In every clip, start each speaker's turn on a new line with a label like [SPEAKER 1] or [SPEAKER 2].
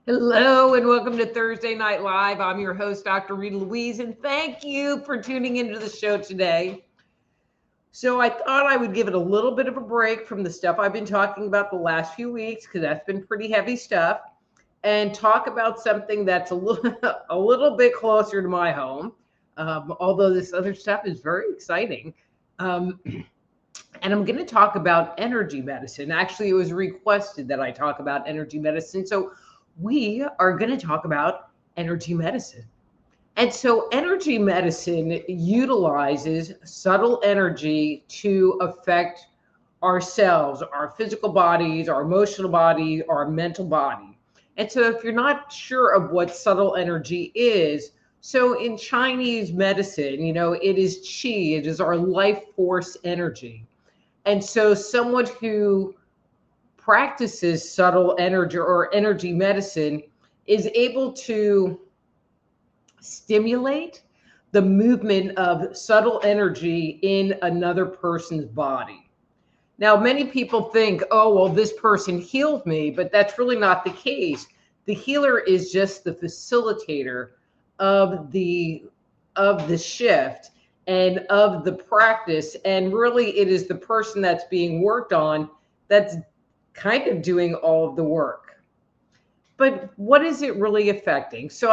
[SPEAKER 1] Hello and welcome to Thursday Night Live. I'm your host, Dr. Rita Louise, and thank you for tuning into the show today. So I thought I would give it a little bit of a break from the stuff I've been talking about the last few weeks, because that's been pretty heavy stuff, and talk about something that's a little bit closer to my home, although this other stuff is very exciting. And I'm going to talk about energy medicine. Actually, it was requested that I talk about energy medicine. So we are going to talk about energy medicine. And so energy medicine utilizes subtle energy to affect ourselves, our physical bodies, our emotional body, our mental body. And so if you're not sure of what subtle energy is, so in Chinese medicine, it is qi, it is our life force energy. And so someone who practices subtle energy or energy medicine is able to stimulate the movement of subtle energy in another person's body. Now, many people think, oh, well, this person healed me, but that's really not the case. The healer is just the facilitator of the shift and of the practice. And really, it is the person that's being worked on that's kind of doing all of the work. But what is it really affecting? So,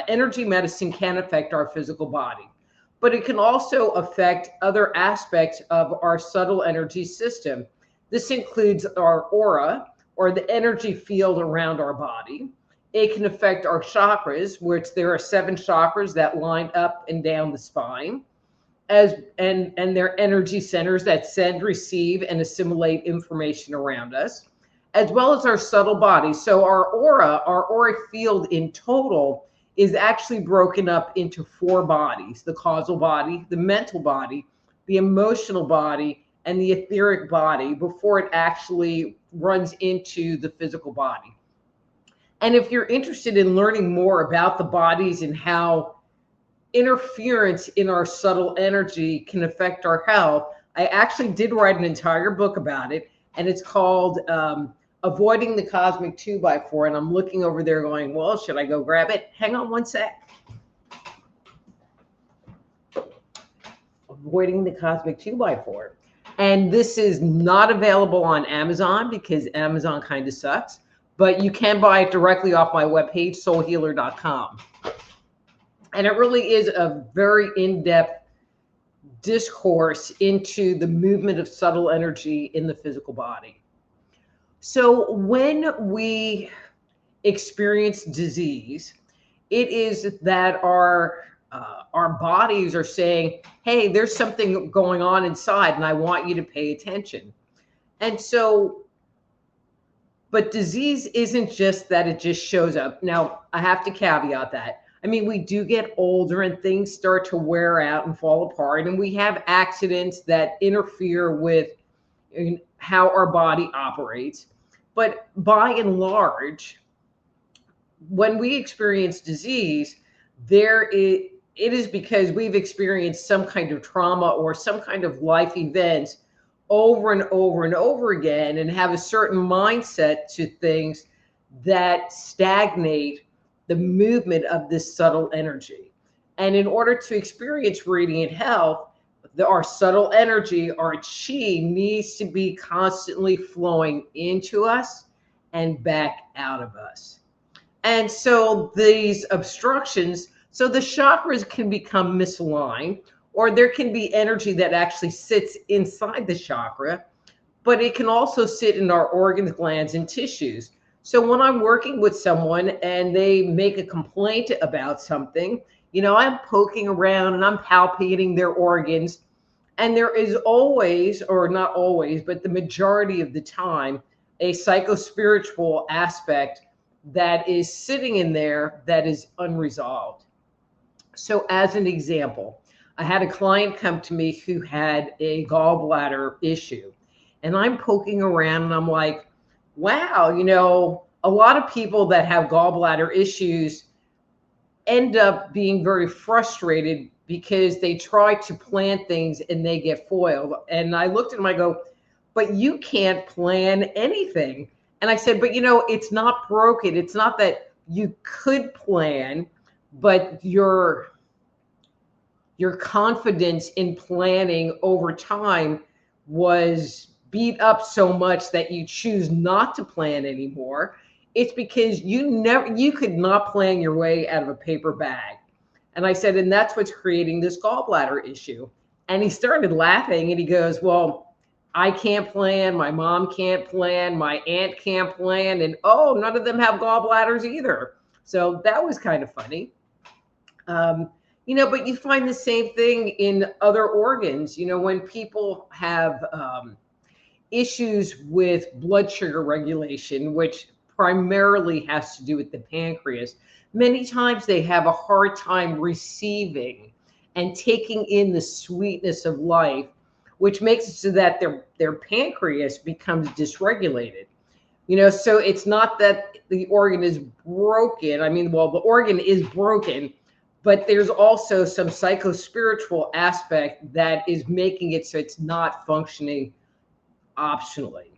[SPEAKER 1] energy medicine can affect our physical body, but it can also affect other aspects of our subtle energy system. This includes our aura, or the energy field around our body. It can affect our chakras, which there are 7 chakras that line up and down the spine, and they're energy centers that send, receive, and assimilate information around us, as well as our subtle body. So our auric field in total is actually broken up into 4 bodies: the causal body, the mental body, the emotional body, and the etheric body, before it actually runs into the physical body. And if you're interested in learning more about the bodies and how interference in our subtle energy can affect our health, I actually did write an entire book about it, and it's called Avoiding the Cosmic 2x4. And I'm looking over there going, well, should I go grab it? Hang on one sec. Avoiding the Cosmic 2x4. And this is not available on Amazon because Amazon kind of sucks, but you can buy it directly off my webpage, soulhealer.com. And it really is a very in-depth discourse into the movement of subtle energy in the physical body. So when we experience disease, it is that our bodies are saying, hey, there's something going on inside and I want you to pay attention. And so, but disease isn't just that it just shows up. Now, I have to caveat that. We do get older and things start to wear out and fall apart, and we have accidents that interfere with how our body operates. But by and large, when we experience disease, it is because we've experienced some kind of trauma or some kind of life events over and over and over again, and have a certain mindset to things that stagnate the movement of this subtle energy. And in order to experience radiant health, our subtle energy, our chi, needs to be constantly flowing into us and back out of us. And so these obstructions, so the chakras can become misaligned, or there can be energy that actually sits inside the chakra, but it can also sit in our organs, glands, and tissues. So when I'm working with someone and they make a complaint about something, I'm poking around and I'm palpating their organs, And there is always, or not always, but the majority of the time, a psychospiritual aspect that is sitting in there that is unresolved. So as an example, I had a client come to me who had a gallbladder issue. And I'm poking around and I'm like, wow, a lot of people that have gallbladder issues end up being very frustrated because they try to plan things and they get foiled. And I looked at him, I go, but you can't plan anything. And I said, but it's not broken. It's not that you could plan, but your confidence in planning over time was beat up so much that you choose not to plan anymore. It's because you could not plan your way out of a paper bag. And I said, and that's what's creating this gallbladder issue. And he started laughing and he goes, well, I can't plan. My mom can't plan. My aunt can't plan. And oh, none of them have gallbladders either. So that was kind of funny. But you find the same thing in other organs. When people have issues with blood sugar regulation, which primarily has to do with the pancreas, many times they have a hard time receiving and taking in the sweetness of life, which makes it so that their pancreas becomes dysregulated. So it's not that the organ is broken. I mean, well, the organ is broken, but there's also some psychospiritual aspect that is making it so it's not functioning optionally.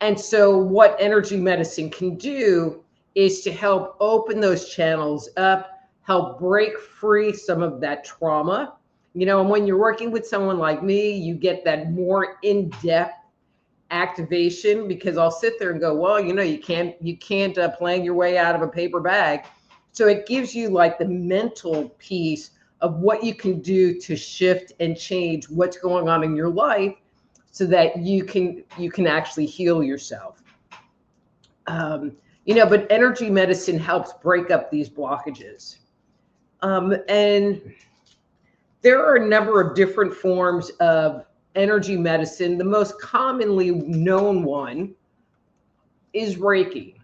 [SPEAKER 1] And so what energy medicine can do is to help open those channels up, help break free some of that trauma. And when you're working with someone like me, you get that more in-depth activation, because I'll sit there and go, well, you can't plan your way out of a paper bag. So it gives you like the mental piece of what you can do to shift and change what's going on in your life so that you can actually heal yourself. But energy medicine helps break up these blockages. And there are a number of different forms of energy medicine. The most commonly known one is Reiki.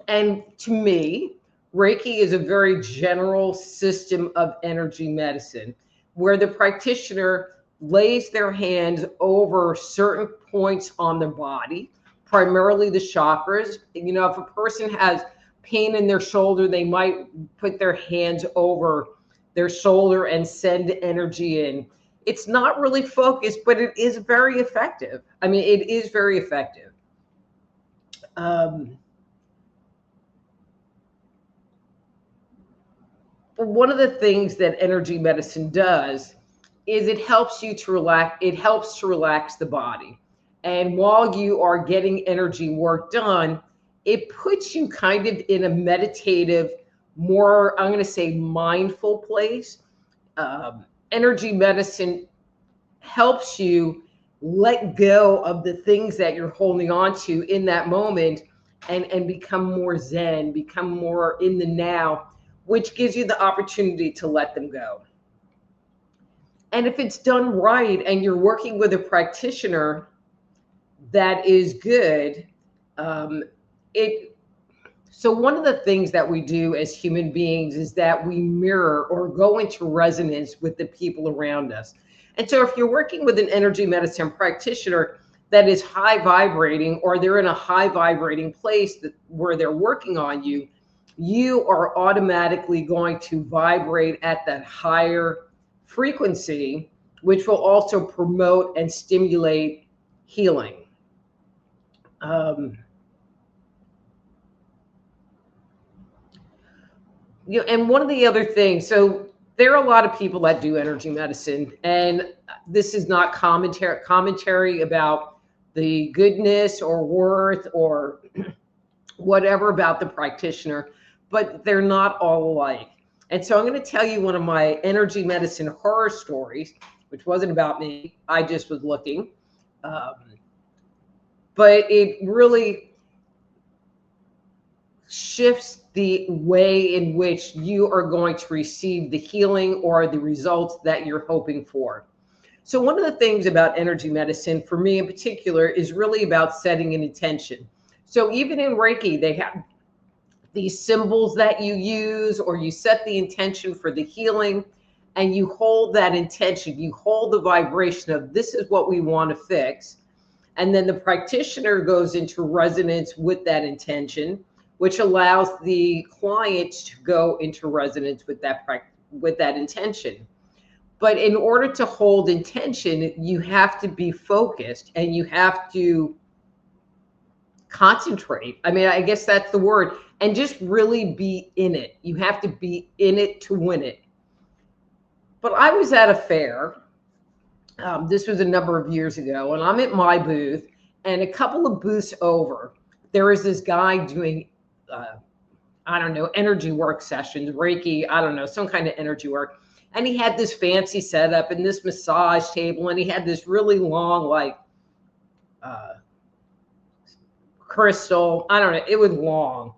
[SPEAKER 1] And to me, Reiki is a very general system of energy medicine where the practitioner lays their hands over certain points on their body, primarily the chakras. If a person has pain in their shoulder, they might put their hands over their shoulder and send energy in. It's not really focused, but it is very effective. I mean, it is very effective. One of the things that energy medicine does is it helps you to relax. It helps to relax the body. And while you are getting energy work done, it puts you kind of in a meditative, more, I'm going to say, mindful place. Energy medicine helps you let go of the things that you're holding on to in that moment and become more zen, become more in the now, which gives you the opportunity to let them go. And if it's done right and you're working with a practitioner that is good, so one of the things that we do as human beings is that we mirror or go into resonance with the people around us. And so if you're working with an energy medicine practitioner that is high vibrating, or they're in a high vibrating place where they're working on you, you are automatically going to vibrate at that higher frequency, which will also promote and stimulate healing. And one of the other things, so there are a lot of people that do energy medicine, and this is not commentary about the goodness or worth or whatever about the practitioner, but they're not all alike. And so I'm going to tell you one of my energy medicine horror stories, which wasn't about me. I just was looking. But it really shifts the way in which you are going to receive the healing or the results that you're hoping for. So one of the things about energy medicine, for me in particular, is really about setting an intention. So even in Reiki, they have these symbols that you use, or you set the intention for the healing, and you hold that intention. You hold the vibration of this is what we want to fix. And then the practitioner goes into resonance with that intention, which allows the client to go into resonance with that intention. But in order to hold intention, you have to be focused and you have to concentrate. I mean, I guess that's the word. And just really be in it. You have to be in it to win it. But I was at a fair. This was a number of years ago, and I'm at my booth, and a couple of booths over, there is this guy doing, I don't know, energy work sessions, Reiki, I don't know, some kind of energy work. And he had this fancy setup and this massage table, and he had this really long, like, crystal. I don't know. It was long,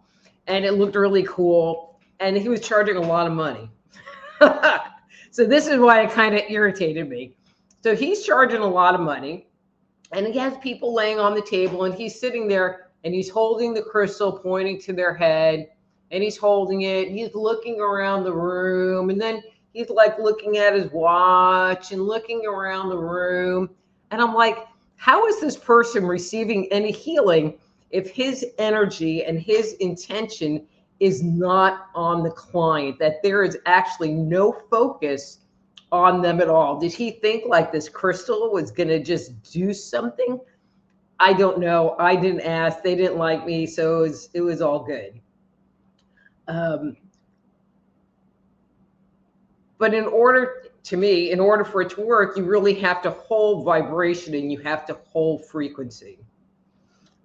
[SPEAKER 1] and it looked really cool. And he was charging a lot of money. So this is why it kind of irritated me. So he's charging a lot of money, and he has people laying on the table, and he's sitting there, and he's holding the crystal, pointing to their head, and he's holding it. And he's looking around the room, and then he's like looking at his watch and looking around the room. And I'm like, how is this person receiving any healing if his energy and his intention is not on the client, that there is actually no focus on them at all? Did he think like this crystal was going to just do something? I don't know. I didn't ask. They didn't like me, so it was all good. But in order for it to work, you really have to hold vibration and you have to hold frequency.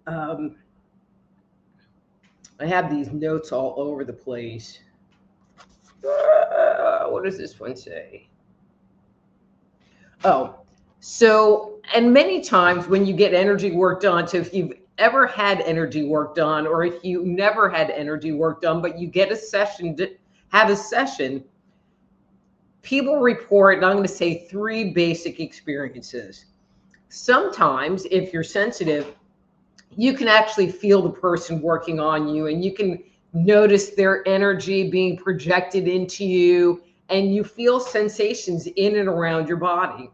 [SPEAKER 1] I have these notes all over the place. What does this one say? Oh, so, and many times when you get energy work done, so if you've ever had energy work done, or if you never had energy work done, but you get a session, have a session, people report, and I'm going to say 3 basic experiences. Sometimes, if you're sensitive, you can actually feel the person working on you, and you can notice their energy being projected into you, and you feel sensations in and around your body.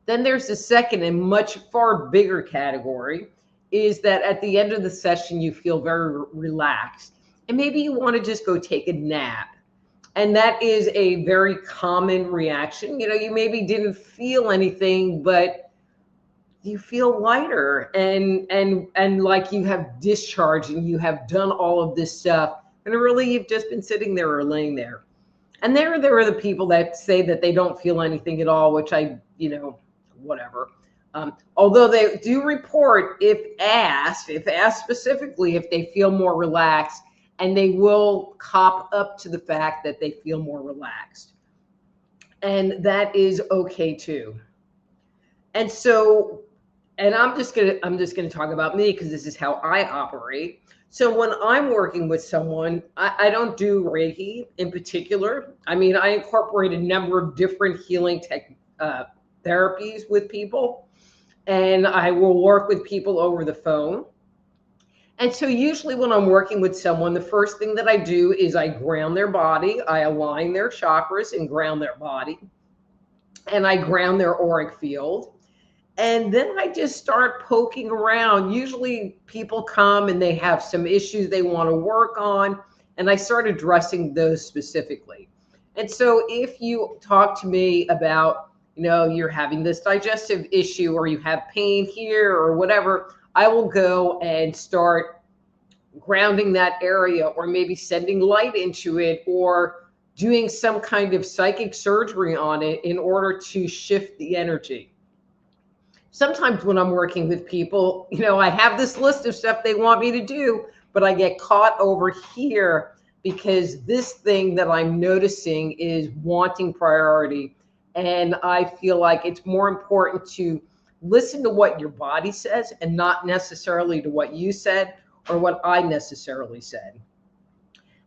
[SPEAKER 1] Then there's the second and much far bigger category, is that at the end of the session, you feel very relaxed, and maybe you want to just go take a nap. And that is a very common reaction. You know, you maybe didn't feel anything, but you feel lighter and like you have discharged and you have done all of this stuff, and really you've just been sitting there or laying there. And there are the people that say that they don't feel anything at all, which I, whatever. Although they do report, if asked specifically, if they feel more relaxed, and they will cop up to the fact that they feel more relaxed. And that is okay too. And so, and I'm just gonna talk about me, because this is how I operate. So when I'm working with someone, I don't do Reiki in particular. I mean, I incorporate a number of different healing therapies with people, and I will work with people over the phone. And so usually when I'm working with someone, the first thing that I do is I ground their body. I align their chakras and ground their body, and I ground their auric field. And then I just start poking around. Usually people come and they have some issues they want to work on, and I start addressing those specifically. And so if you talk to me about, you're having this digestive issue, or you have pain here or whatever, I will go and start grounding that area, or maybe sending light into it, or doing some kind of psychic surgery on it in order to shift the energy. Sometimes when I'm working with people, I have this list of stuff they want me to do, but I get caught over here because this thing that I'm noticing is wanting priority. And I feel like it's more important to listen to what your body says and not necessarily to what you said or what I necessarily said.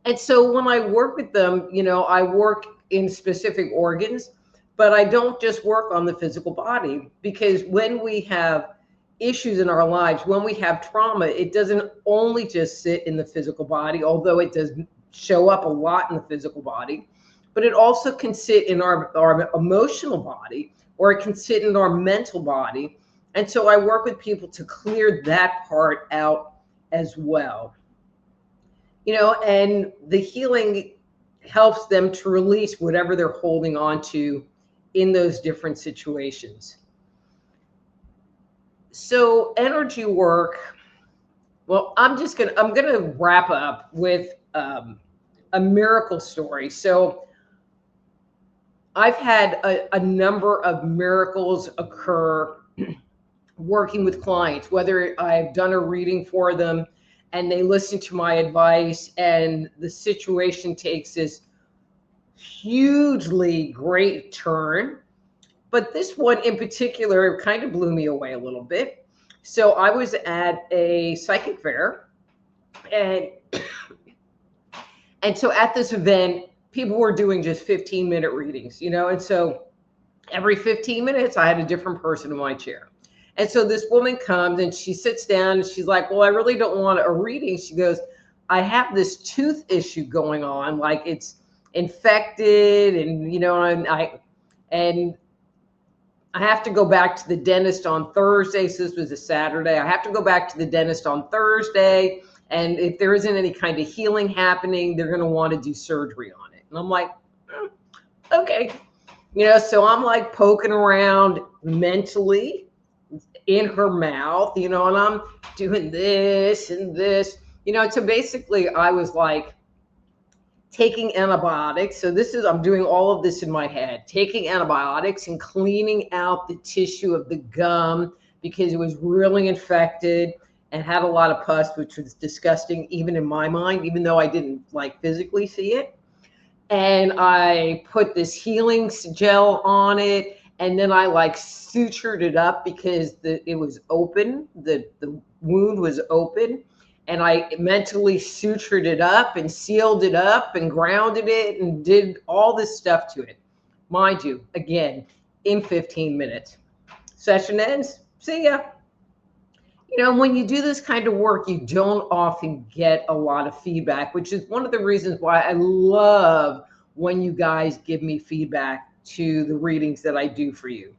[SPEAKER 1] And so when I work with them, I work in specific organs. But I don't just work on the physical body, because when we have issues in our lives, when we have trauma, it doesn't only just sit in the physical body, although it does show up a lot in the physical body, but it also can sit in our emotional body, or it can sit in our mental body. And so I work with people to clear that part out as well. You know, and the healing helps them to release whatever they're holding on to in those different situations. So energy work, well, I'm gonna wrap up with a miracle story. So I've had a number of miracles occur working with clients, whether I've done a reading for them and they listen to my advice and the situation takes this hugely great turn. But this one in particular kind of blew me away a little bit. So I was at a psychic fair, and so at this event, people were doing just 15-minute readings, you know, and so every 15 minutes I had a different person in my chair. And so this woman comes and she sits down and she's like, well, I really don't want a reading. She goes, I have this tooth issue going on, like it's infected, and you know, and I have to go back to the dentist on Thursday. So this was a Saturday. I have to go back to the dentist on Thursday. And if there isn't any kind of healing happening, they're going to want to do surgery on it. And I'm like, okay. You know, so I'm like poking around mentally in her mouth, you know, and I'm doing this and this, you know. So basically I was like taking antibiotics. So I'm doing all of this in my head, taking antibiotics and cleaning out the tissue of the gum because it was really infected and had a lot of pus, which was disgusting even in my mind, even though I didn't like physically see it. And I put this healing gel on it, and then I like sutured it up because it was open, the wound was open. And I mentally sutured it up and sealed it up and grounded it and did all this stuff to it. Mind you, again, in 15 minutes. Session ends, see ya. You know, when you do this kind of work, you don't often get a lot of feedback, which is one of the reasons why I love when you guys give me feedback to the readings that I do for you.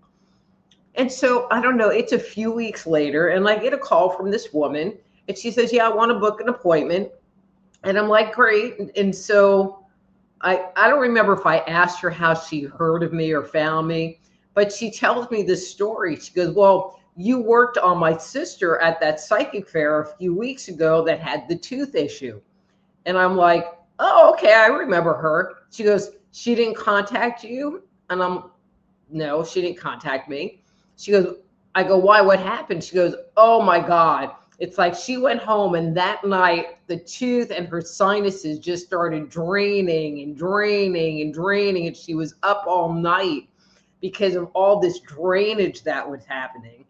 [SPEAKER 1] And so, I don't know, it's a few weeks later and I get a call from this woman. And she says, yeah, I want to book an appointment. And I'm like, great. And so I don't remember if I asked her how she heard of me or found me, but she tells me this story. She goes, well, you worked on my sister at that psychic fair a few weeks ago that had the tooth issue. And I'm like, oh, okay, I remember her. She goes, she didn't contact you? And no, she didn't contact me. She goes, I go, why? What happened? She goes, oh my God. It's like she went home and that night the tooth and her sinuses just started draining and draining and draining. And she was up all night because of all this drainage that was happening.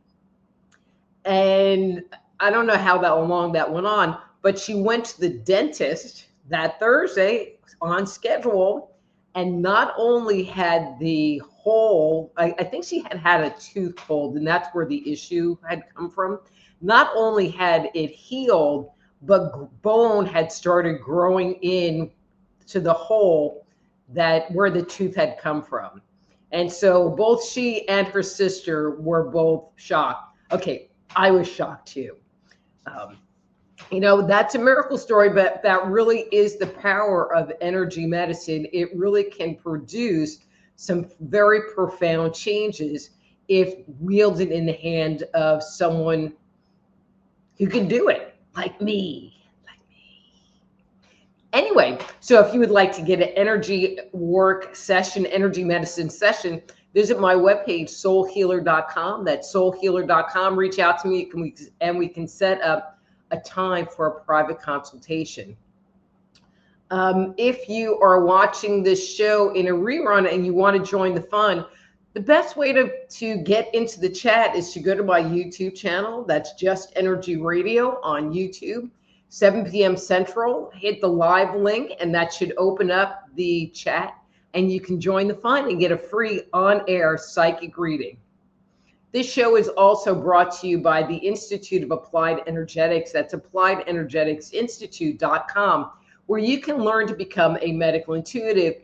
[SPEAKER 1] And I don't know how long that went on, but she went to the dentist that Thursday on schedule. And not only had the hole, I think she had a tooth pulled, and that's where the issue had come from. Not only had it healed, but bone had started growing in to the hole where the tooth had come from. And so both she and her sister were both shocked. Okay, I was shocked too. You know, that's a miracle story, but that really is the power of energy medicine. It really can produce some very profound changes if wielded in the hand of someone who can do it, like me. Anyway, so if you would like to get an energy work session, energy medicine session, visit my webpage, soulhealer.com. That's soulhealer.com. Reach out to me and we can set up a time for a private consultation. If you are watching this show in a rerun and you want to join the fun, the best way to get into the chat is to go to my YouTube channel. That's Just Energy Radio on YouTube, 7 p.m. Central. Hit the live link and that should open up the chat. and you can join the fun and get a free on-air psychic reading. This show is also brought to you by the Institute of Applied Energetics. That's appliedenergeticsinstitute.com, where you can learn to become a medical intuitive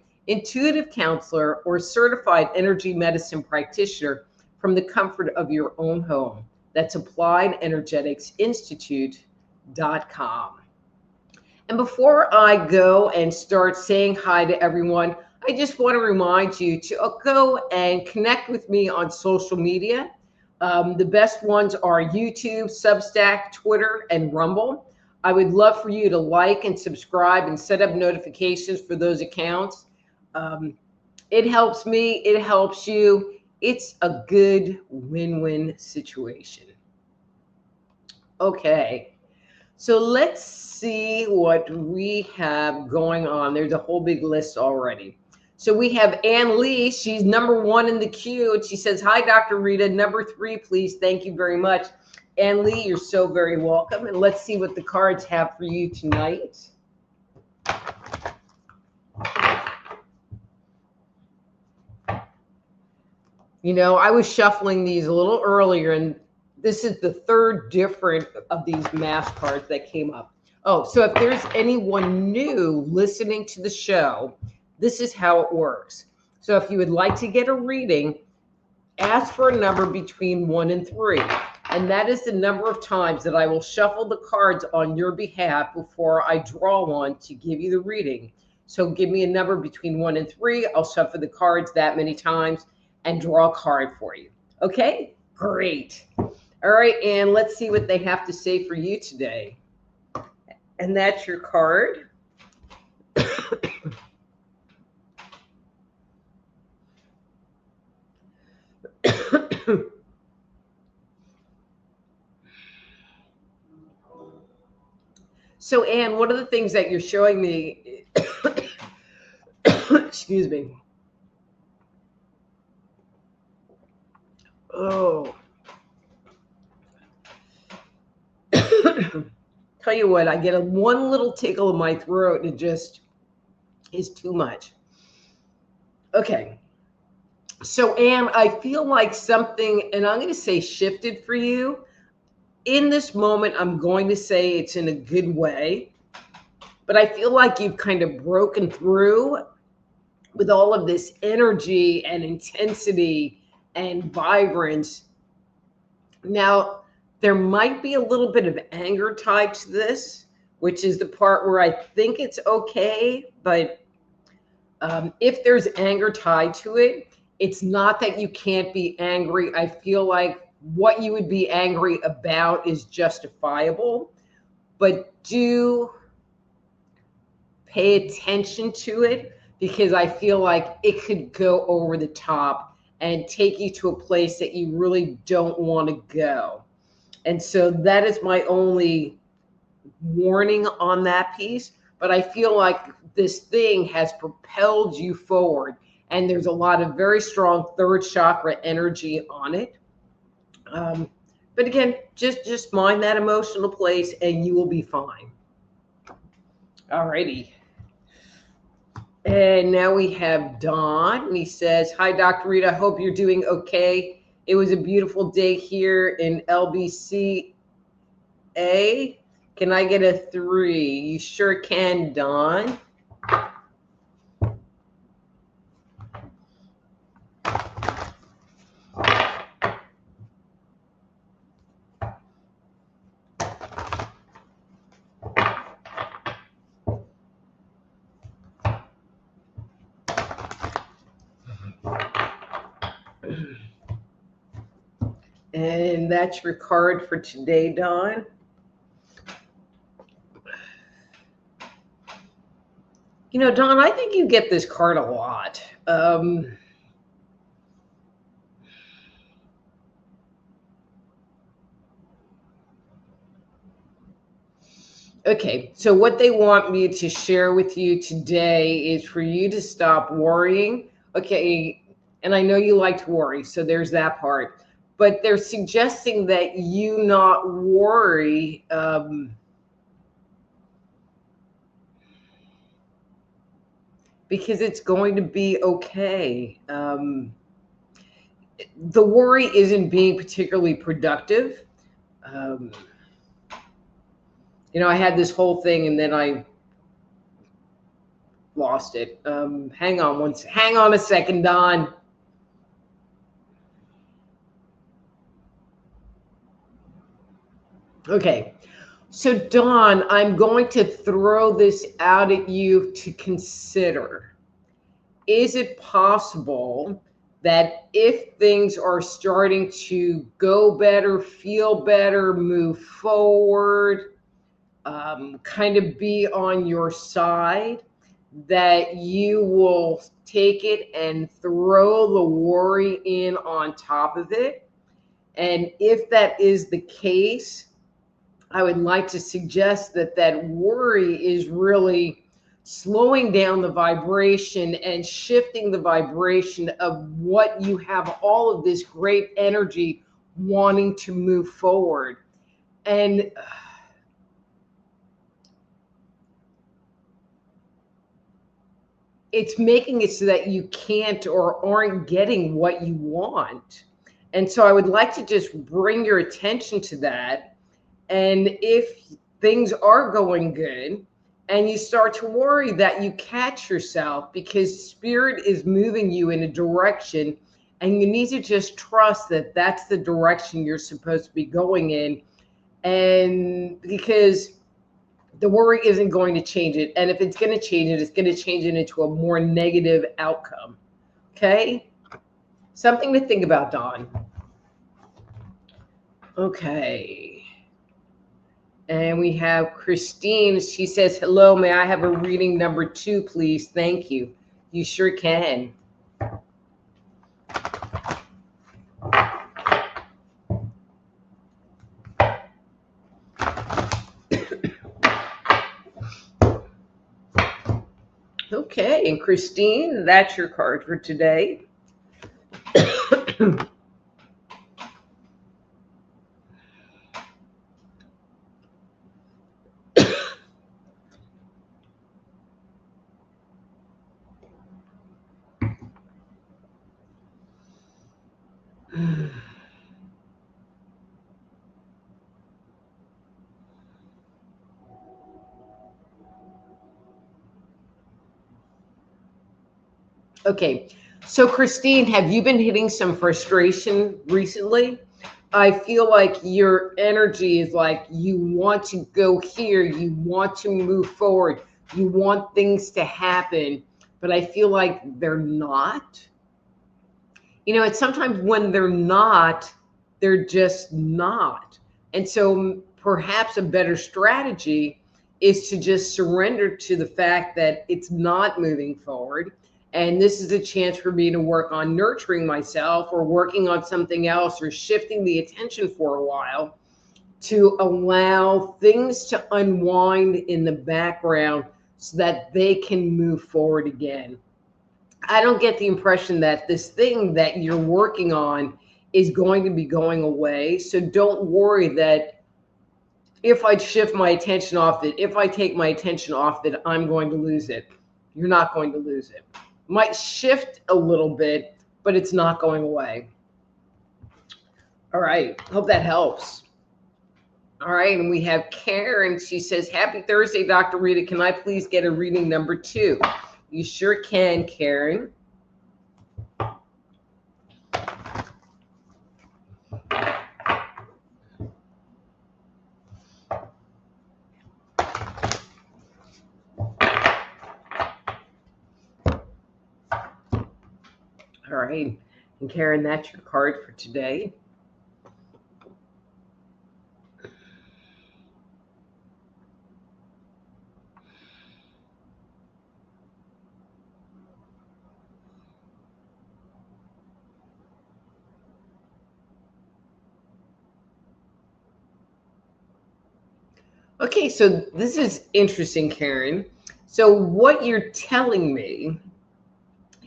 [SPEAKER 1] counselor, or certified energy medicine practitioner from the comfort of your own home. That's appliedenergeticsinstitute.com. And before I go and start saying hi to everyone, I just want to remind you to go and connect with me on social media. The best ones are YouTube, Substack, Twitter, and Rumble. I would love for you to like and subscribe and set up notifications for those accounts. It helps me, it helps you. It's a good win-win situation. Okay, so let's see what we have going on. There's a whole big list already. So we have Ann Lee. She's number 1 in the queue. And she says, hi, Dr. Rita. Number 3, please. Thank you very much. Ann Lee, you're so very welcome. And let's see what the cards have for you tonight. You know, I was shuffling these a little earlier, and this is the 3rd different of these mass cards that came up. Oh, so if there's anyone new listening to the show, this is how it works. So if you would like to get a reading, ask for a number between 1 and 3. And that is the number of times that I will shuffle the cards on your behalf before I draw one to give you the reading. So give me a number between 1 and 3. I'll shuffle the cards that many times and draw a card for you. Okay? Great. All right, and let's see what they have to say for you today. And that's your card. So, Anne, one of the things that you're showing me, excuse me. Oh. Tell you what, I get one little tickle in my throat, and it just is too much. Okay. So, Anne, I feel like something, and I'm going to say shifted for you. In this moment, I'm going to say it's in a good way, but I feel like you've kind of broken through with all of this energy and intensity and vibrance. Now, there might be a little bit of anger tied to this, which is the part where I think it's okay, but if there's anger tied to it, it's not that you can't be angry. I feel like what you would be angry about is justifiable, but do pay attention to it, because I feel like it could go over the top and take you to a place that you really don't want to go. And so that is my only warning on that piece. But I feel like this thing has propelled you forward, and there's a lot of very strong 3rd chakra energy on it. But again, just mind that emotional place and you will be fine. All righty. And now we have Don, and he says, hi, Dr. Rita, I hope you're doing okay. It was a beautiful day here in LBCA. Can I get a 3? You sure can, Don. And that's your card for today, Dawn. You know, Dawn, I think you get this card a lot. Okay, so what they want me to share with you today is for you to stop worrying. Okay, and I know you like to worry, so there's that part. But they're suggesting that you not worry. because it's going to be okay. The worry isn't being particularly productive. You know, I had this whole thing and then I lost it. Hang on a second, Don. Okay. So, Dawn, I'm going to throw this out at you to consider. Is it possible that if things are starting to go better, feel better, move forward, kind of be on your side, that you will take it and throw the worry in on top of it? And if that is the case, I would like to suggest that that worry is really slowing down the vibration and shifting the vibration of what you have all of this great energy wanting to move forward. And it's making it so that you can't or aren't getting what you want. And so I would like to just bring your attention to that. And if things are going good and you start to worry, that you catch yourself, because spirit is moving you in a direction and you need to just trust that that's the direction you're supposed to be going in. And because the worry isn't going to change it. And if it's going to change it, it's going to change it into a more negative outcome. Okay? Something to think about, Dawn. Okay. And we have Christine. She says, hello, may I have a reading number 2, please? Thank you. You sure can. Okay, and Christine, that's your card for today. Okay, so Christine, have you been hitting some frustration recently? I feel like your energy is like you want to go here, you want to move forward, you want things to happen, but I feel like they're not. You know, it's sometimes when they're not, they're just not. And so perhaps a better strategy is to just surrender to the fact that it's not moving forward. And this is a chance for me to work on nurturing myself or working on something else or shifting the attention for a while to allow things to unwind in the background so that they can move forward again. I don't get the impression that this thing that you're working on is going to be going away. So don't worry that if I shift my attention off it, if I take my attention off it, I'm going to lose it. You're not going to lose it. Might shift a little bit, but it's not going away. All right. Hope that helps. All right. And we have Karen. She says, happy Thursday, Dr. Rita. Can I please get a reading number 2? You sure can, Karen. All right. And Karen, that's your card for today. Okay, so this is interesting, Karen. So what you're telling me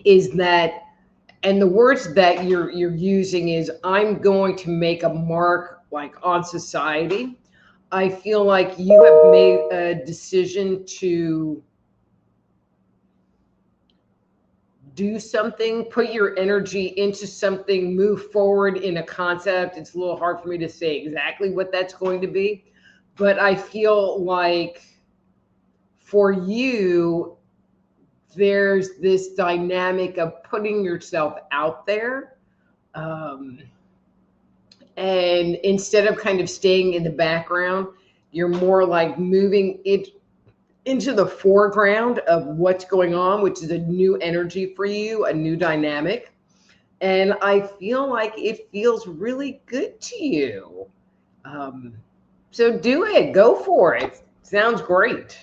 [SPEAKER 1] is that, and the words that you're using is, I'm going to make a mark like on society. I feel like you have made a decision to do something, put your energy into something, move forward in a concept. It's a little hard for me to say exactly what that's going to be, but I feel like for you, there's this dynamic of putting yourself out there. And instead of kind of staying in the background, you're more like moving it into the foreground of what's going on, which is a new energy for you, a new dynamic. And I feel like it feels really good to you. So do it, go for it. Sounds great.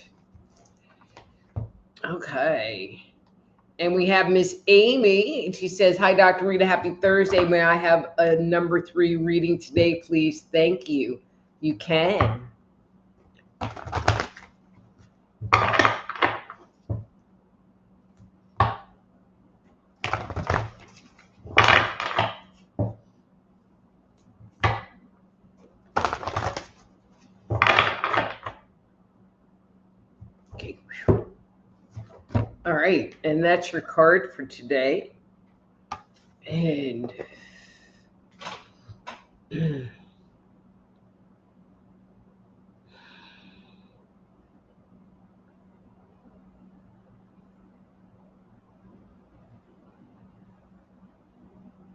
[SPEAKER 1] Okay. And we have Miss Amy, and she says, hi, Dr. Rita, happy Thursday. May I have a number 3 reading today, please? Thank you. You can. Okay. All right, and that's your card for today. And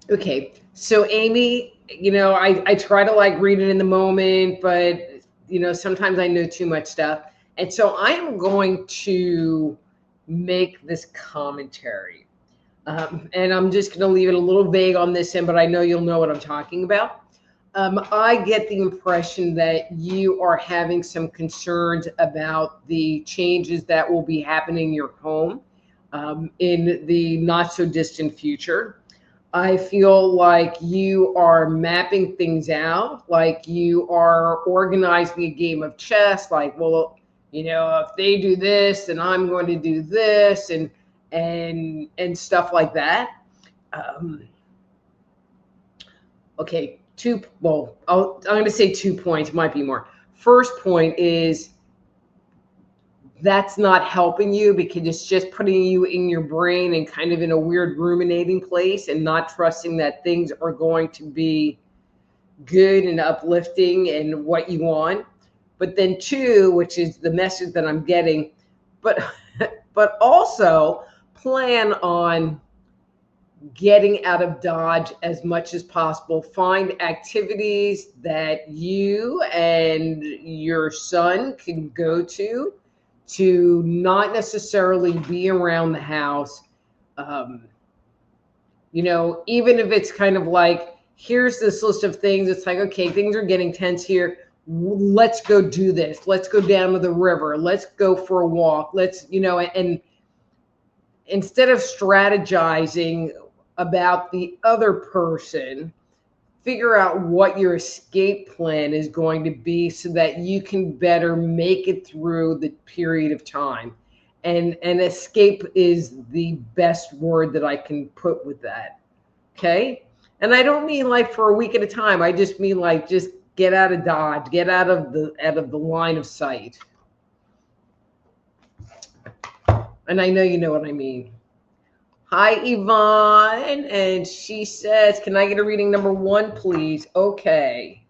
[SPEAKER 1] okay, so Amy, I try to like read it in the moment, but sometimes I know too much stuff. And so I am going to make this commentary. And I'm just going to leave it a little vague on this end, but I know you'll know what I'm talking about. I get the impression that you are having some concerns about the changes that will be happening in your home in the not so distant future. I feel like you are mapping things out, like you are organizing a game of chess, like, well, if they do this, then I'm going to do this, and stuff like that. Okay, I'm going to say 2 points, might be more. First point is that's not helping you because it's just putting you in your brain and kind of in a weird ruminating place and not trusting that things are going to be good and uplifting and what you want. But then 2, which is the message that I'm getting, but also plan on getting out of Dodge as much as possible. Find activities that you and your son can go to not necessarily be around the house. Even if it's kind of like, here's this list of things. It's like, okay, things are getting tense here. Let's go do this. Let's go down to the river. Let's go for a walk. Let's, and instead of strategizing about the other person, figure out what your escape plan is going to be so that you can better make it through the period of time. And escape is the best word that I can put with that. Okay. And I don't mean like for a week at a time. I just mean like, just get out of Dodge, get out of the line of sight. And I know you know what I mean. Hi, Yvonne. And she says, can I get a reading number 1, please? Okay.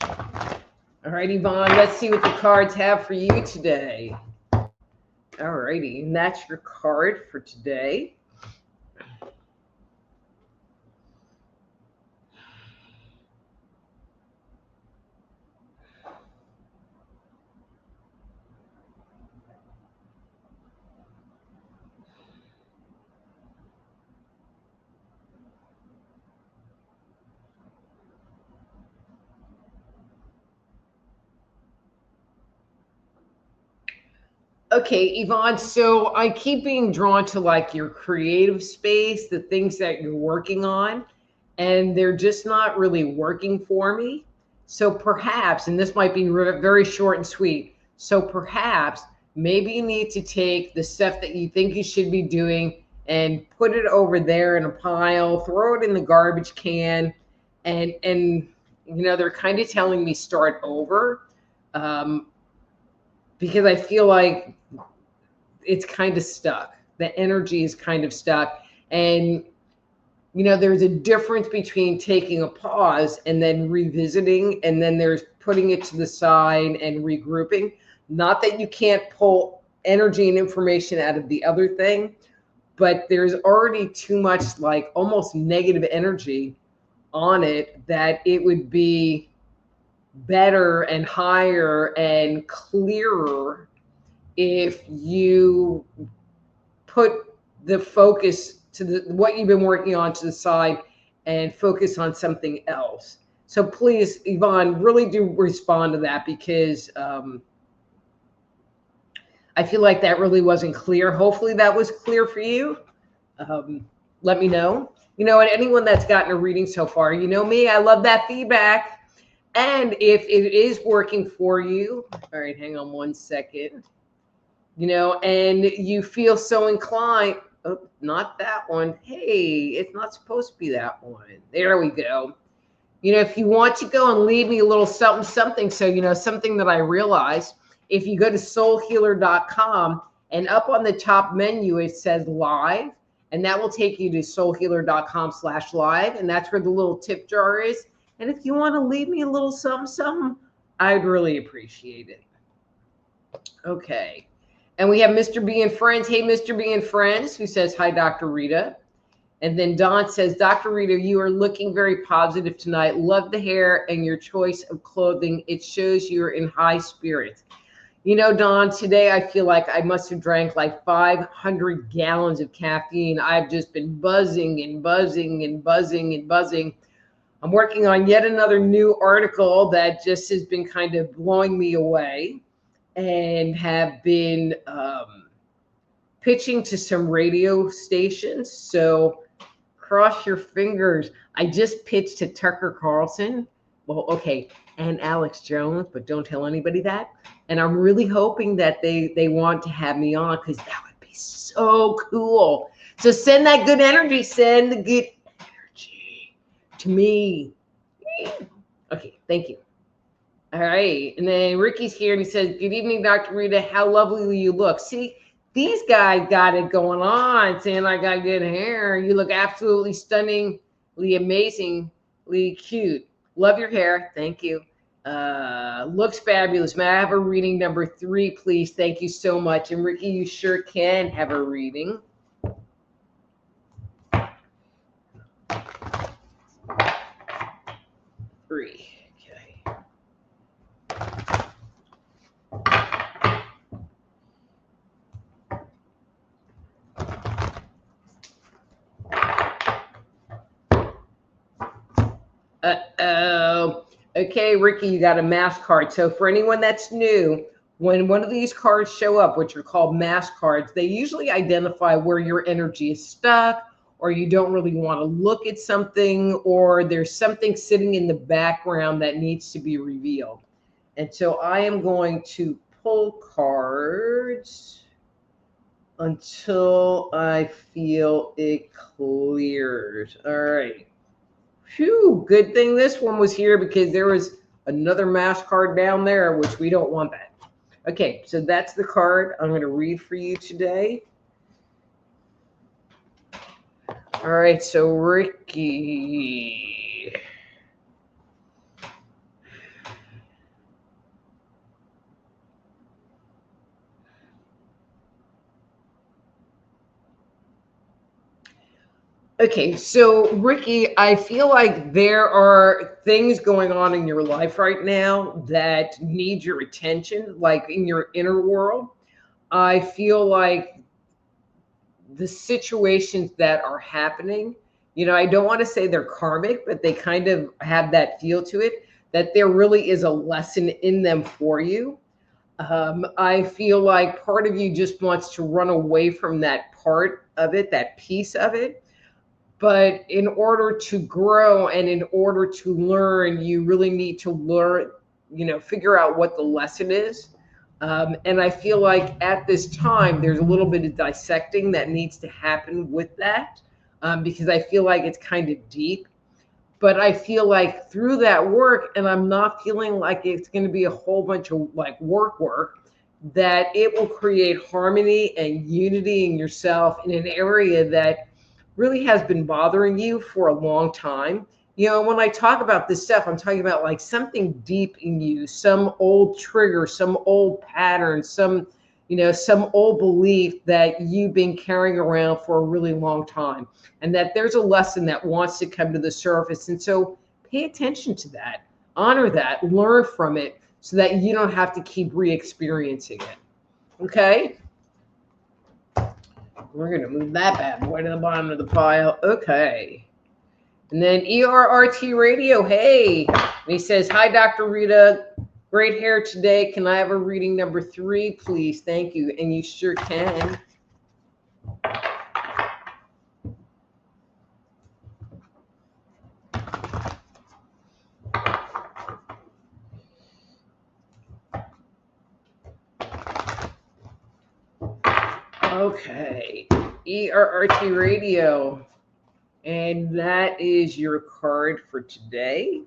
[SPEAKER 1] All right, Yvonne, let's see what the cards have for you today. All righty, and that's your card for today. Okay, Yvonne, so I keep being drawn to like your creative space, the things that you're working on, and they're just not really working for me. So perhaps, and this might be very short and sweet, so perhaps maybe you need to take the stuff that you think you should be doing and put it over there in a pile, throw it in the garbage can, and they're kind of telling me start over. Because I feel like it's kind of stuck. The energy is kind of stuck. And, you know, there's a difference between taking a pause and then revisiting, and then there's putting it to the side and regrouping. Not that you can't pull energy and information out of the other thing, but there's already too much like almost negative energy on it, that it would be better and higher and clearer if you put the focus to what you've been working on to the side and focus on something else. So please, Yvonne, really do respond to that, because I feel like that really wasn't clear. Hopefully that was clear for you. Let me know. You know, and anyone that's gotten a reading so far, you know me, I love that feedback. And if it is working for you, all right, hang on one second, you know, and you feel so inclined, oh, not that one. Hey, it's not supposed to be that one. There we go. You know, if you want to go and leave me a little something, something. So, you know, something that I realized, if you go to soulhealer.com and up on the top menu, it says live, and that will take you to soulhealer.com/live. And that's where the little tip jar is. And if you want to leave me a little something, something, I'd really appreciate it. Okay. And we have Mr. B and Friends. Hey, Mr. B and Friends, who says, hi, Dr. Rita. And then Don says, Dr. Rita, you are looking very positive tonight. Love the hair and your choice of clothing. It shows you're in high spirits. You know, Don, today I feel like I must have drank like 500 gallons of caffeine. I've just been buzzing and buzzing and buzzing and buzzing. I'm working on yet another new article that just has been kind of blowing me away, and have been pitching to some radio stations. So cross your fingers. I just pitched to Tucker Carlson. Well, okay, and Alex Jones, but don't tell anybody that. And I'm really hoping that they want to have me on, because that would be so cool. So send that good energy. Send the good energy to me. Okay, thank you. All right. And then Ricky's here and he says, good evening, Dr. Rita. How lovely you look. See, these guys got it going on, saying I got good hair. You look absolutely stunningly, amazingly cute. Love your hair. Thank you. Looks fabulous. May I have a reading number 3, please? Thank you so much. And Ricky, you sure can have a reading. Three. Uh-oh. Okay, Ricky, you got a mask card. So for anyone that's new, when one of these cards show up, which are called mask cards, they usually identify where your energy is stuck, or you don't really want to look at something, or there's something sitting in the background that needs to be revealed. And so I am going to pull cards until I feel it clears. All right. Phew, good thing this one was here, because there was another mask card down there, which we don't want that. Okay, so that's the card I'm going to read for you today. All right, so Ricky. Okay, so Ricky, I feel like there are things going on in your life right now that need your attention, like in your inner world. I feel like the situations that are happening, you know, I don't want to say they're karmic, but they kind of have that feel to it, that there really is a lesson in them for you. I feel like part of you just wants to run away from that part of it, that piece of it. But in order to grow and in order to learn, you really need to learn, you know, figure out what the lesson is. And I feel like at this time, there's a little bit of dissecting that needs to happen with that, because I feel like it's kind of deep. But I feel like through that work, and I'm not feeling like it's going to be a whole bunch of like work, that it will create harmony and unity in yourself in an area that really has been bothering you for a long time. You know, when I talk about this stuff, I'm talking about like something deep in you, some old trigger, some old pattern, some, you know, some old belief that you've been carrying around for a really long time, and that there's a lesson that wants to come to the surface. And so pay attention to that, honor that, learn from it so that you don't have to keep re-experiencing it. Okay? We're going to move that bad boy to the bottom of the pile. Okay. And then ERRT Radio, hey. And he says, hi, Dr. Rita. Great hair today. Can I have a reading number 3, please? Thank you. And you sure can. Okay. ERRT Radio. And that is your card for today.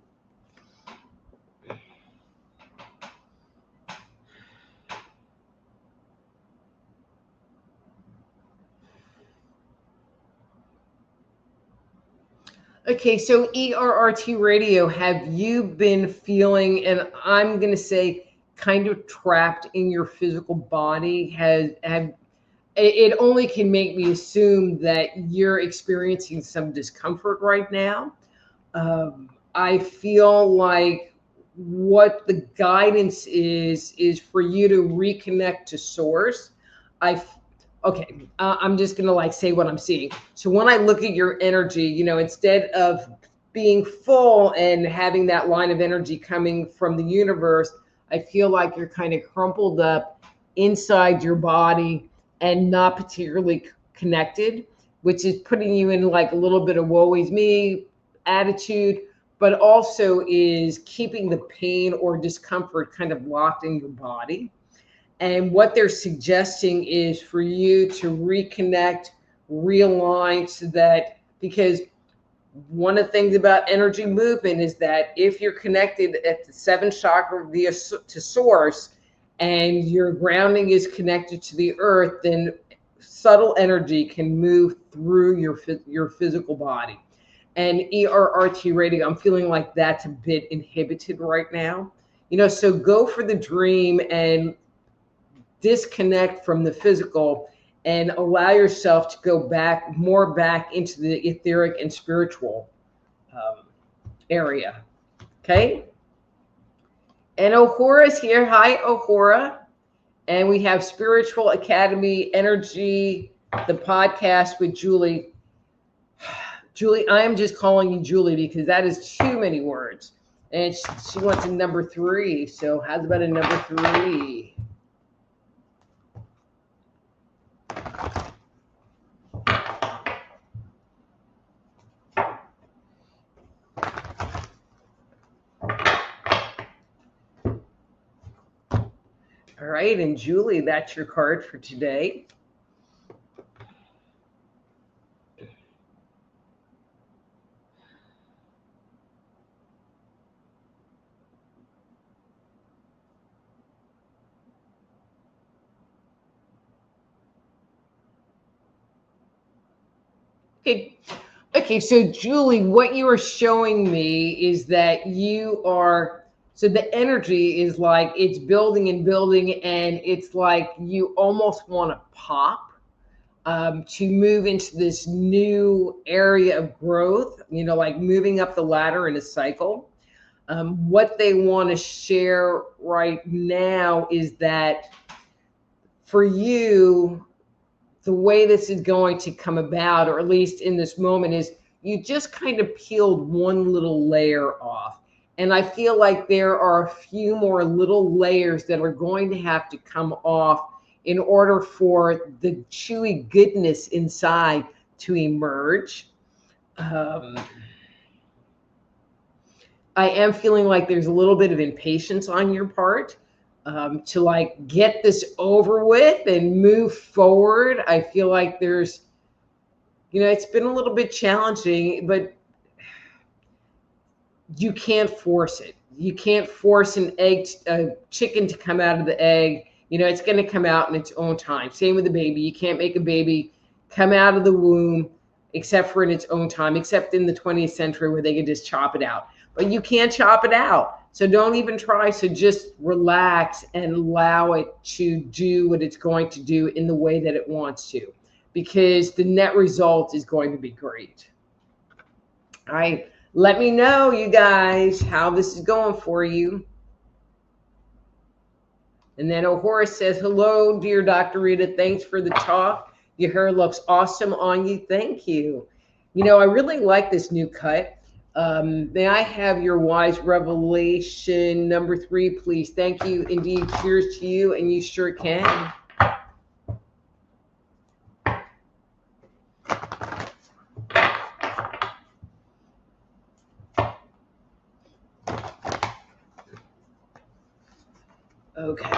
[SPEAKER 1] Okay, so ERRT Radio, have you been feeling, and I'm going to say kind of trapped in your physical body? It only can make me assume that you're experiencing some discomfort right now. I feel like what the guidance is for you to reconnect to source. I'm just gonna like say what I'm seeing. So when I look at your energy, you know, instead of being full and having that line of energy coming from the universe, I feel like you're kind of crumpled up inside your body and not particularly connected, which is putting you in like a little bit of woe is me attitude, but also is keeping the pain or discomfort kind of locked in your body. And what they're suggesting is for you to reconnect, realign, so that, because one of the things about energy movement is that if you're connected at the 7th chakra to source, and your grounding is connected to the earth, then subtle energy can move through your physical body. And ERRT Radio, I'm feeling like that's a bit inhibited right now. You know, so go for the dream and disconnect from the physical and allow yourself to go more back into the etheric and spiritual area. Okay? And Ohura's here. Hi, Ohura. And we have Spiritual Academy Energy, the podcast with Julie. Julie, I am just calling you Julie because that is too many words. And she wants a number 3. So how's about a number 3? All right, and Julie, that's your card for today. Okay, so Julie, what you are showing me is that you are, so the energy is like it's building and building, and it's like you almost want to pop to move into this new area of growth, you know, like moving up the ladder in a cycle. What they want to share right now is that for you, the way this is going to come about, or at least in this moment, is you just kind of peeled one little layer off. And I feel like there are a few more little layers that are going to have to come off in order for the chewy goodness inside to emerge. I am feeling like there's a little bit of impatience on your part. To like get this over with and move forward. I feel like there's, you know, it's been a little bit challenging, but you can't force it. You can't force a chicken to come out of the egg. You know, it's going to come out in its own time. Same with the baby. You can't make a baby come out of the womb except for in its own time, except in the 20th century where they can just chop it out. But you can't chop it out. So don't even try. So just relax and allow it to do what it's going to do in the way that it wants to, because the net result is going to be great. All right. Let me know, you guys, how this is going for you. And then O'Hora says, hello, dear Dr. Rita. Thanks for the talk. Your hair looks awesome on you. Thank you. You know, I really like this new cut. May I have your wise revelation number 3, please? Thank you. Indeed. Cheers to you. And you sure can. Okay.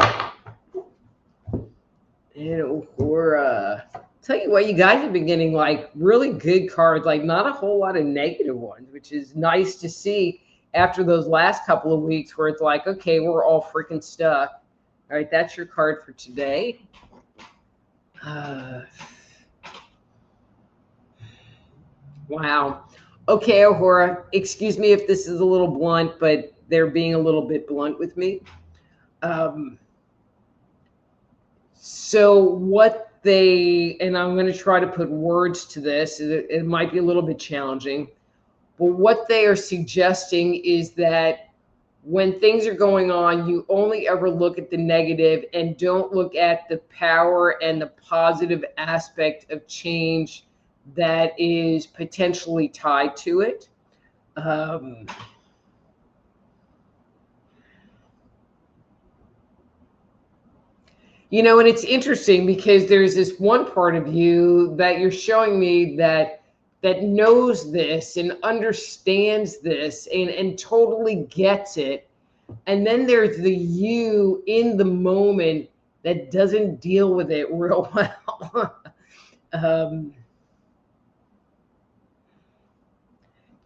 [SPEAKER 1] And O'Hora. Tell you what, you guys have been getting like really good cards, like not a whole lot of negative ones, which is nice to see after those last couple of weeks where it's like, okay, we're all freaking stuck. All right, that's your card for today. Wow. Okay, O'Hora, excuse me if this is a little blunt, but they're being a little bit blunt with me. So what and I'm going to try to put words to this, it might be a little bit challenging, but what they are suggesting is that when things are going on, you only ever look at the negative and don't look at the power and the positive aspect of change that is potentially tied to it. You know, and it's interesting because there's this one part of you that you're showing me that knows this and understands this and totally gets it. And then there's the you in the moment that doesn't deal with it real well.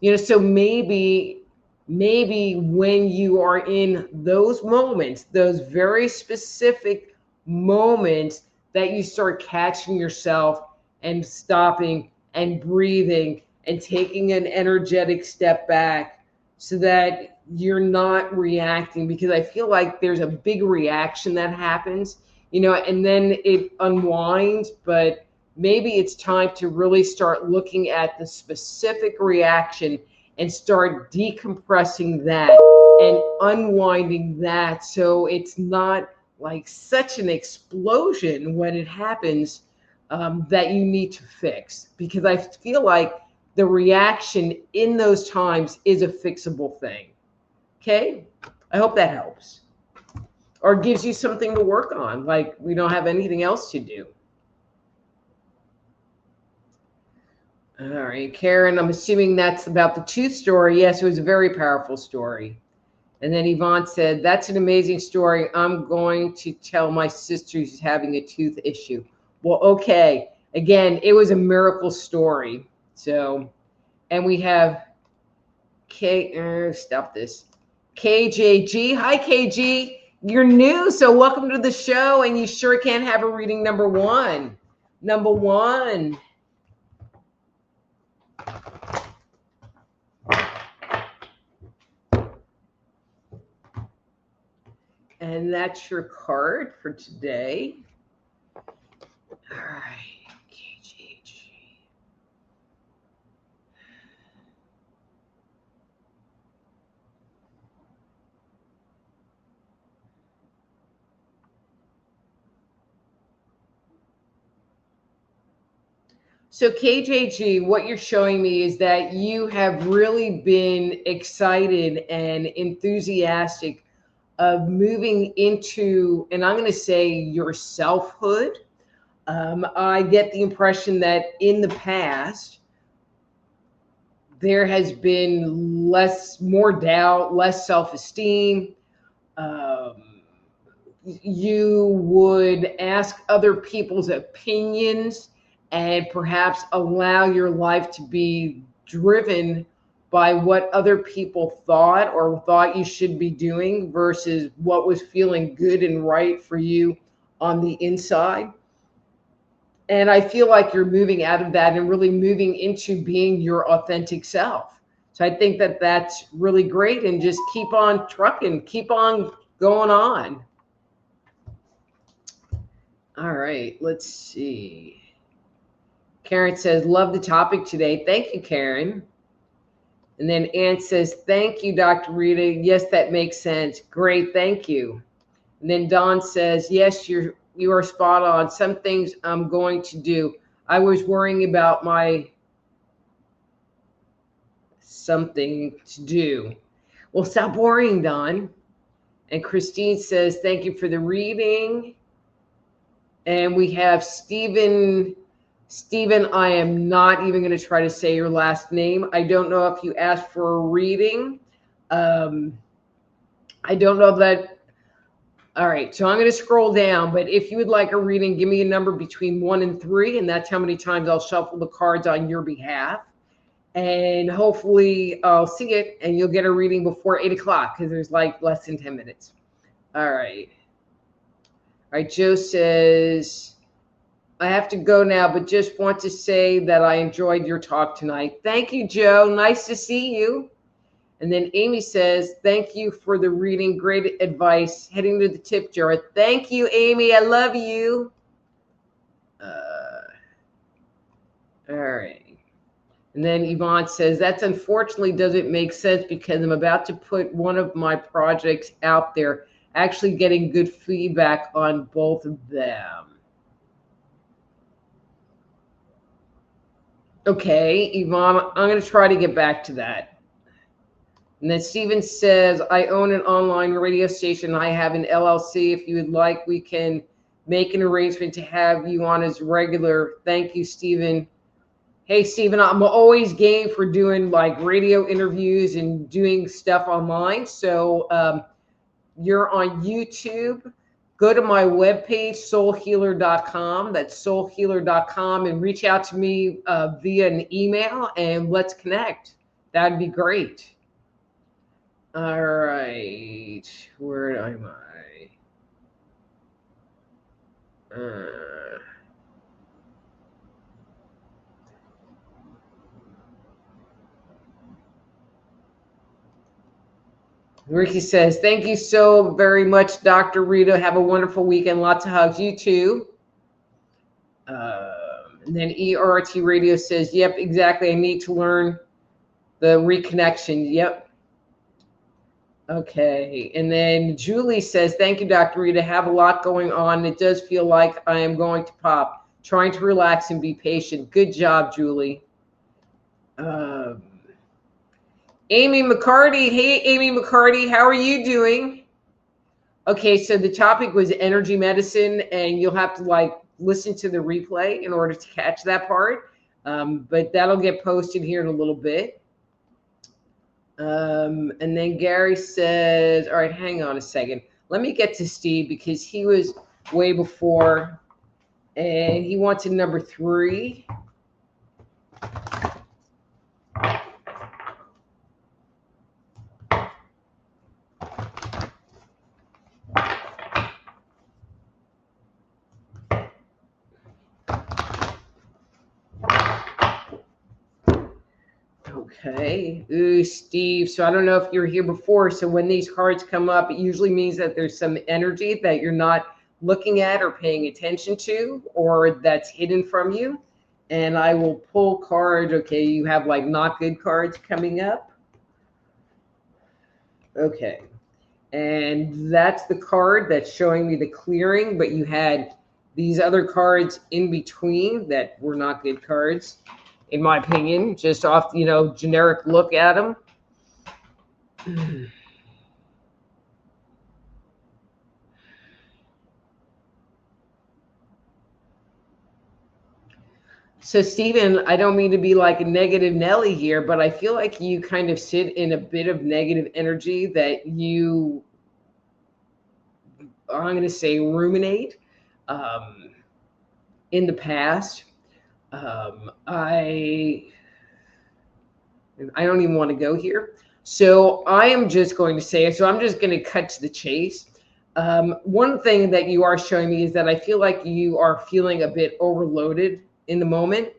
[SPEAKER 1] You know, so maybe when you are in those moments, those very specific moments, that you start catching yourself and stopping and breathing and taking an energetic step back so that you're not reacting, because I feel like there's a big reaction that happens, you know, and then it unwinds, but maybe it's time to really start looking at the specific reaction and start decompressing that and unwinding that, so it's not like such an explosion when it happens that you need to fix. Because I feel like the reaction in those times is a fixable thing. Okay? I hope that helps. Or gives you something to work on, like we don't have anything else to do. All right, Karen, I'm assuming that's about the tooth story. Yes, it was a very powerful story. And then Yvonne said, that's an amazing story. I'm going to tell my sister who's having a tooth issue. Well, okay. Again, it was a miracle story. So, and we have stop this. KJG. Hi, KG. You're new, so welcome to the show. And you sure can have a reading number 1. Number 1. And that's your card for today. All right, KGG. So KJG, what you're showing me is that you have really been excited and enthusiastic of moving into, and I'm going to say, your selfhood. I get the impression that in the past, there has been more doubt, less self-esteem. You would ask other people's opinions and perhaps allow your life to be driven by what other people thought you should be doing versus what was feeling good and right for you on the inside. And I feel like you're moving out of that and really moving into being your authentic self. So I think that that's really great, and just keep on trucking, keep on going on. All right, let's see. Karen says, love the topic today. Thank you, Karen. And then Ann says, thank you, Dr. Rita. Yes, that makes sense. Great, thank you. And then Dawn says, yes, you are spot on. Some things I'm going to do. I was worrying about my something to do. Well, stop worrying, Dawn. And Christine says, thank you for the reading. And we have Stephen. Stephen, I am not even going to try to say your last name. I don't know if you asked for a reading. I don't know that. All right, so I'm going to scroll down, but if you would like a reading, give me a number between 1 and 3, and that's how many times I'll shuffle the cards on your behalf. And hopefully I'll see it, and you'll get a reading before 8 o'clock, because there's like less than 10 minutes. All right. All right, Joe says, I have to go now, but just want to say that I enjoyed your talk tonight. Thank you, Joe. Nice to see you. And then Amy says, thank you for the reading. Great advice. Heading to the tip jar. Thank you, Amy. I love you. All right. And then Yvonne says, that's unfortunately doesn't make sense because I'm about to put one of my projects out there, actually getting good feedback on both of them. Okay, Yvonne, I'm going to try to get back to that. And then Steven says, I own an online radio station. I have an LLC. If you would like, we can make an arrangement to have you on as regular. Thank you, Steven. Hey, Steven, I'm always game for doing like radio interviews and doing stuff online. So you're on YouTube. Go to my webpage, soulhealer.com. That's soulhealer.com, and reach out to me via an email, and let's connect. That'd be great. All right, where am I? Ricky says, thank you so very much, Dr. Rita. Have a wonderful weekend. Lots of hugs. You too. And then ERT Radio says, yep, exactly. I need to learn the reconnection. Yep. Okay. And then Julie says, thank you, Dr. Rita. Have a lot going on. It does feel like I am going to pop. Trying to relax and be patient. Good job, Julie. Amy McCarty. Hey, Amy McCarty. How are you doing? Okay, so the topic was energy medicine, and you'll have to like listen to the replay in order to catch that part. But that'll get posted here in a little bit. And then Gary says, all right, hang on a second. Let me get to Steve because he was way before, and he wants a number 3. Okay. Ooh, Steve. So I don't know if you were here before. So when these cards come up, it usually means that there's some energy that you're not looking at or paying attention to, or that's hidden from you. And I will pull cards. Okay, you have like not good cards coming up. Okay. And that's the card that's showing me the clearing, but you had these other cards in between that were not good cards, in my opinion, just off, generic look at them. So, Stephen, I don't mean to be like a negative Nelly here, but I feel like you kind of sit in a bit of negative energy that you, I'm going to say, ruminate in the past. I don't even want to go here. So I am just going to say, so I'm just going to cut to the chase. One thing that you are showing me is that I feel like you are feeling a bit overloaded in the moment.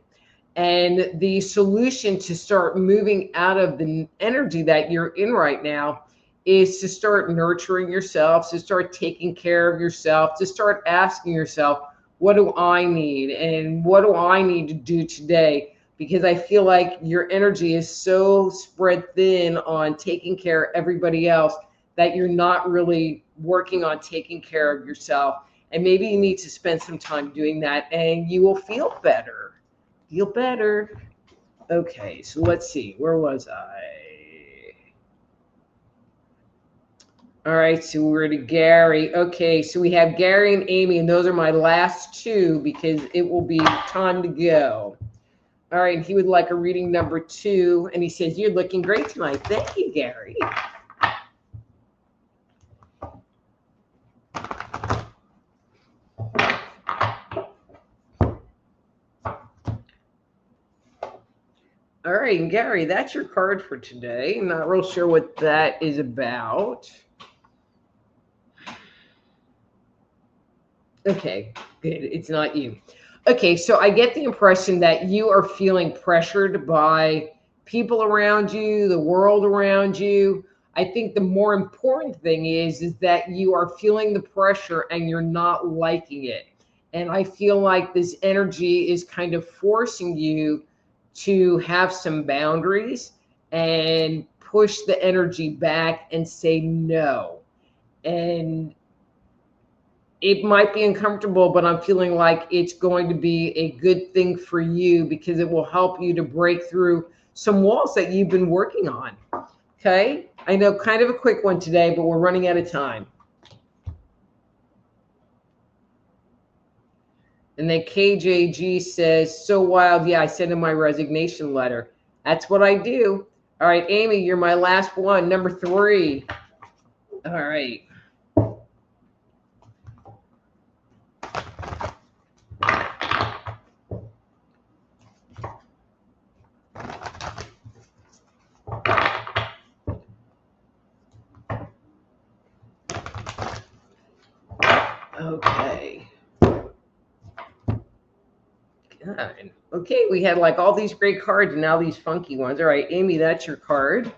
[SPEAKER 1] And the solution to start moving out of the energy that you're in right now is to start nurturing yourself, to start taking care of yourself, to start asking yourself, what do I need? And what do I need to do today? Because I feel like your energy is so spread thin on taking care of everybody else that you're not really working on taking care of yourself. And maybe you need to spend some time doing that and you will feel better. Feel better. Okay, so let's see. Where was I? All right, so we're to Gary. Okay, so we have Gary and Amy, and those are my last two because it will be time to go. All right, and he would like a reading number 2, and he says, you're looking great tonight. Thank you, Gary. All right, and Gary, that's your card for today. I'm not real sure what that is about. Okay, good. It's not you. Okay, so I get the impression that you are feeling pressured by people around you, the world around you. I think the more important thing is that you are feeling the pressure and you're not liking it. And I feel like this energy is kind of forcing you to have some boundaries and push the energy back and say no. And it might be uncomfortable, but I'm feeling like it's going to be a good thing for you because it will help you to break through some walls that you've been working on. Okay. I know, kind of a quick one today, but we're running out of time. And then KJG says, so wild. Yeah, I sent in my resignation letter. That's what I do. All right, Amy, you're my last one, number 3. All right. Okay. God. Okay, we had like all these great cards and now these funky ones. All right, Amy, that's your card.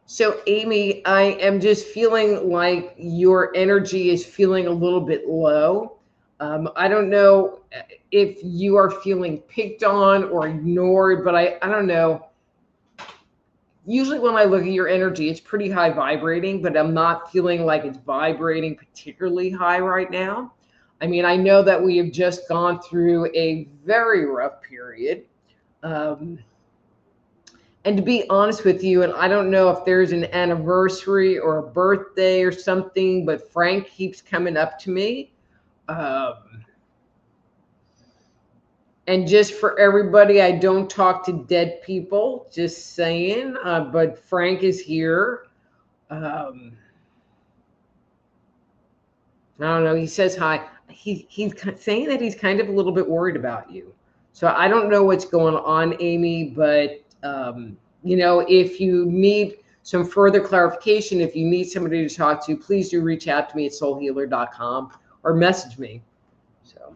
[SPEAKER 1] So, Amy, I am just feeling like your energy is feeling a little bit low. I don't know if you are feeling picked on or ignored, but I don't know. Usually when I look at your energy, it's pretty high vibrating, but I'm not feeling like it's vibrating particularly high right now. I mean, I know that we have just gone through a very rough period. And to be honest with you, and I don't know if there's an anniversary or a birthday or something, but Frank keeps coming up to me. And just for everybody, I don't talk to dead people, just saying, but Frank is here. I don't know. He says hi. He's saying that he's kind of a little bit worried about you. So I don't know what's going on, Amy, but you know, if you need some further clarification, if you need somebody to talk to, please do reach out to me at soulhealer.com or message me. So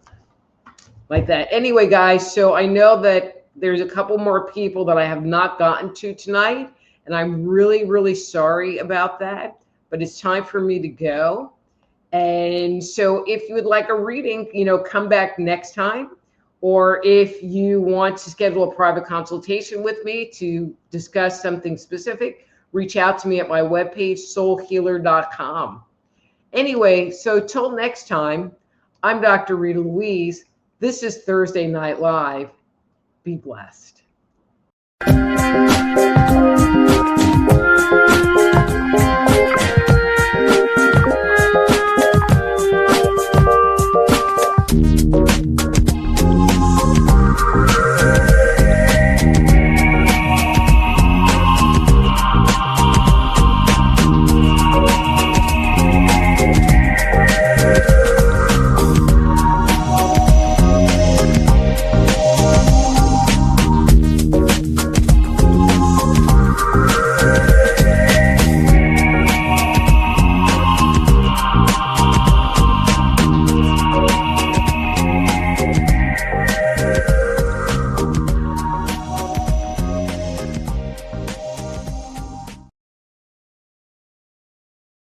[SPEAKER 1] like that. Anyway, guys, so I know that there's a couple more people that I have not gotten to tonight, and I'm really, really sorry about that, but it's time for me to go. And so if you would like a reading, you know, come back next time. Or if you want to schedule a private consultation with me to discuss something specific, reach out to me at my webpage, soulhealer.com. Anyway, so till next time, I'm Dr. Rita Louise. This is Thursday Night Live. Be blessed.